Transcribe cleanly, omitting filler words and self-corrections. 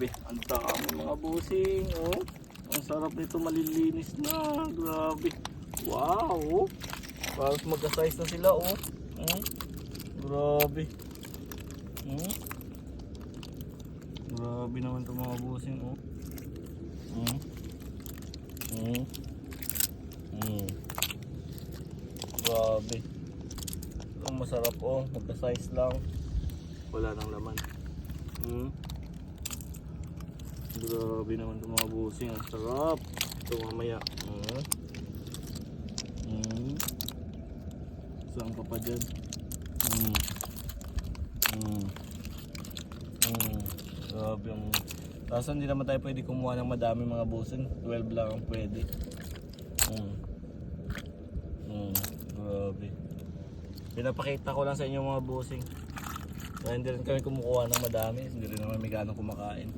Grabe, ang dami mga busing. Oh. Ang sarap nito, malilinis na. Grabe. Wow. Oh. Parang magka-size na sila. Oh. Grabe. Grabe naman itong mga busing. Oh. Grabe. Ang masarap. Oh. Magka-size lang. Wala nang laman. Grabe naman itong mga busing. Ang sarap. Ito mamaya. Saan ka pa dyan? Grabe ang... Kaso hindi naman tayo pwede kumuha ng madami mga busing. 12 lang ang pwede. Grabe. Pinapakita ko lang sa inyo mga busing. Kaya hindi rin kami kumukuha ng madami. Hindi rin naman may ganong kumakain.